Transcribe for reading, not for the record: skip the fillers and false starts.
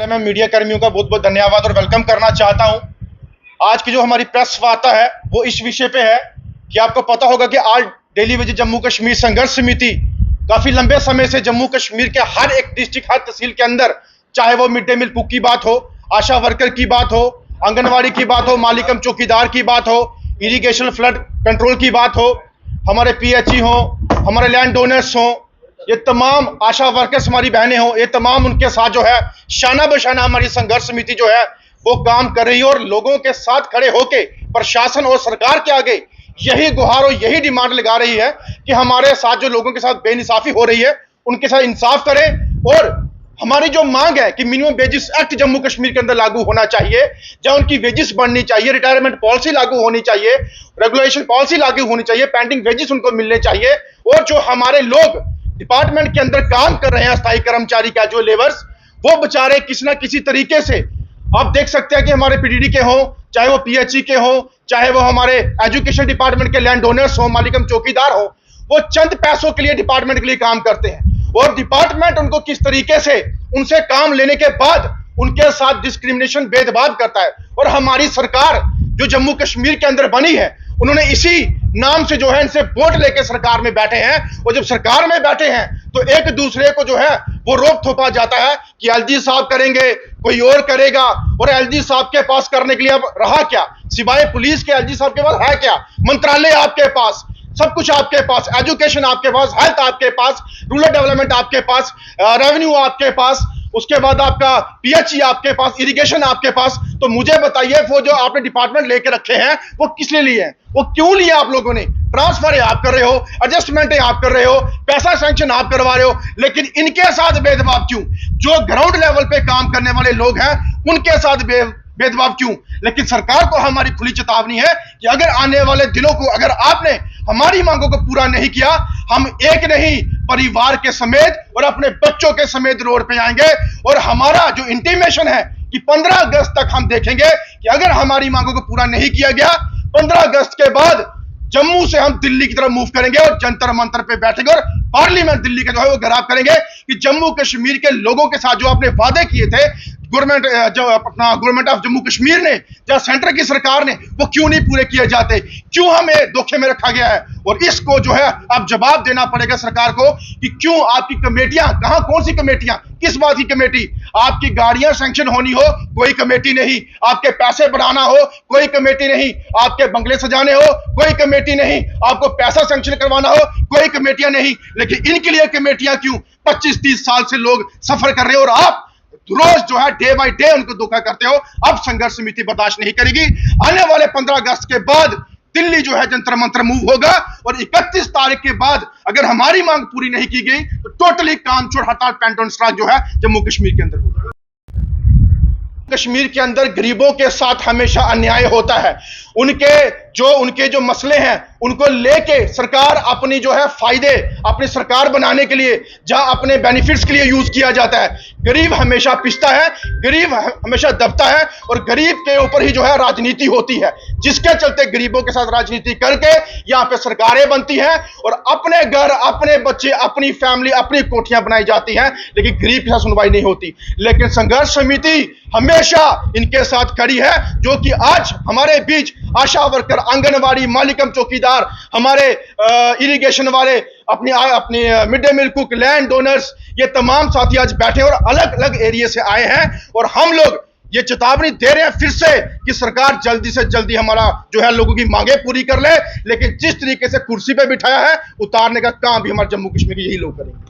मैं मीडिया कर्मियों का बहुत बहुत धन्यवाद और वेलकम करना चाहता हूं। आज की जो हमारी प्रेस वार्ता है वो इस विषय पे है कि आपको पता होगा कि आज डेली विजिट जम्मू कश्मीर संघर्ष समिति काफी लंबे समय से जम्मू कश्मीर के हर एक डिस्ट्रिक्ट, हर तहसील के अंदर, चाहे वो मिड डे मील कुक की बात हो, आशा वर्कर की बात हो, आंगनवाड़ी की बात हो, मालिकम चौकीदार की बात हो, इरिगेशन फ्लड कंट्रोल की बात हो, हमारे PHE हो, हमारे लैंड डोनर्स हो, ये तमाम आशा वर्कर्स हमारी बहनें हो, ये तमाम उनके साथ जो है शाना बशाना हमारी संघर्ष समिति जो है वो काम कर रही है और लोगों के साथ खड़े होके प्रशासन और सरकार के आगे यही गुहार और यही डिमांड लगा रही है कि हमारे साथ जो लोगों के साथ बेइंसाफी हो रही है उनके साथ इंसाफ करें। और हमारी जो मांग है कि minimum wages act Jammu Kashmir के अंदर लागू होना चाहिए, जहां उनकी वेजेस बढ़नी चाहिए, रिटायरमेंट पॉलिसी लागू होनी चाहिए, रेगुलेशन पॉलिसी लागू होनी चाहिए, पेंडिंग वेजेस उनको मिलने चाहिए। और जो हमारे लोग डिपार्टमेंट के अंदर काम कर रहे हैं, अस्थायी कर्मचारी, कैजुअल लेबर्स, वो बेचारे किसी ना किसी तरीके से, आप देख सकते हैं कि हमारे PDD के हो, चाहे वो PHE के हो, चाहे वो हमारे एजुकेशन डिपार्टमेंट के लैंड डोनर्स हो, मालिकम चौकीदार हो, वो चंद पैसों के लिए डिपार्टमेंट के लिए काम करते हैं और डिपार्टमेंट उनको किस तरीके से उनसे काम लेने के बाद उनके साथ डिस्क्रिमिनेशन, भेदभाव करता है। और हमारी सरकार जो जम्मू कश्मीर के अंदर बनी है, उन्होंने इसी नाम से जो है इनसे वोट लेके सरकार में बैठे हैं और जब सरकार में बैठे हैं तो एक दूसरे को जो है वो रोक थोपा जाता है कि LG साहब करेंगे, कोई और करेगा। और LG साहब के पास करने के लिए अब रहा क्या, सिवाय पुलिस के LG साहब के पास है क्या? मंत्रालय आपके पास, सब कुछ आपके पास, एजुकेशन आपके पास, हेल्थ आपके पास, रूरल डेवलपमेंट आपके पास, रेवेन्यू आपके पास, उसके बाद आपका PHE आपके पास, इरिगेशन आपके पास। तो मुझे बताइए वो जो आपने डिपार्टमेंट लेके रखे हैं वो किस लिए लिए हैं, वो क्यों लिए आप लोगों ने? ट्रांसफर है आप कर रहे हो, एडजस्टमेंट है आप कर रहे हो, पैसा सैंक्शन आप करवा रहे हो, लेकिन इनके साथ भेदभाव क्यों? जो ग्राउंड लेवल पे काम करने वाले लोग हैं उनके साथ भेदभाव क्यों? लेकिन सरकार को हमारी खुली चेतावनी है कि अगर आने वाले दिनों को अगर आपने हमारी मांगों को पूरा नहीं किया, हम एक नहीं परिवार के समेत और अपने बच्चों के समेत रोड पे आएंगे। और हमारा जो इंटीमेशन है कि 15 अगस्त तक हम देखेंगे कि अगर हमारी मांगों को पूरा नहीं किया गया, 15 अगस्त के बाद जम्मू से हम दिल्ली की तरफ मूव करेंगे और जंतर मंतर पे बैठेंगे और पार्लियामेंट दिल्ली का जो है वो घराव करेंगे कि जम्मू कश्मीर के लोगों के साथ जो आपने वादे किए थे, गवर्नमेंट ऑफ जम्मू कश्मीर ने, जहां सेंटर की सरकार ने, वो क्यों नहीं पूरे किए जाते? क्यों हमें धोखे में रखा गया है? और इसको जो है अब जवाब देना पड़ेगा सरकार को कि क्यों आपकी कमेटियां, कहां, कौन सी कमेटियां, किस बात की कमेटी? आपकी गाड़ियां सैंक्शन होनी हो, कोई कमेटी नहीं। आपके पैसे बढ़ाना हो, कोई कमेटी नहीं। आपके बंगले सजाने हो, कोई कमेटी नहीं। आपको पैसा सैंक्शन करवाना हो, कोई कमेटियां नहीं। लेकिन इनके लिए कमेटियां क्यों? 25-30 साल से लोग सफर कर रहे हो और आप रोज जो है डे बाय डे उनको धोखा करते हो। अब संघर्ष समिति बर्दाश्त नहीं करेगी। आने वाले 15 अगस्त के बाद दिल्ली जो है जंतर मंतर मूव होगा और 31 तारीख के बाद अगर हमारी मांग पूरी नहीं की गई तो टोटली काम छोड़ हड़ताल, पेंट ऑन स्ट्राइक जो है जम्मू कश्मीर के अंदर होगा। कश्मीर के अंदर गरीबों के साथ हमेशा अन्याय होता है। उनके जो मसले हैं उनको लेके सरकार अपनी जो है फायदे, अपनी सरकार बनाने के लिए, जहां अपने बेनिफिट्स के लिए यूज किया जाता है। गरीब हमेशा पिसता है, गरीब हमेशा दबता है और गरीब के ऊपर ही जो है राजनीति होती है, जिसके चलते गरीबों के साथ राजनीति करके यहाँ पे सरकारें बनती हैं और अपने घर, अपने बच्चे, अपनी फैमिली, अपनी कोठियां बनाई जाती हैं, लेकिन गरीब के साथ सुनवाई नहीं होती। लेकिन संघर्ष समिति हमेशा इनके साथ खड़ी है, जो कि आज हमारे बीच आशा वर्कर, आंगनवाड़ी, मालिकम चौकीदार, हमारे इरिगेशन वाले, अपनी mid day meal cook, land donors, ये तमाम साथी आज बैठे और अलग अलग एरिया से आए हैं। और हम लोग ये चेतावनी दे रहे हैं फिर से कि सरकार जल्दी से जल्दी हमारा जो है लोगों की मांगे पूरी कर ले। लेकिन जिस तरीके से कुर्सी पे बिठाया है, उतारने का काम भी हमारे जम्मू कश्मीर के यही लोग करेंगे।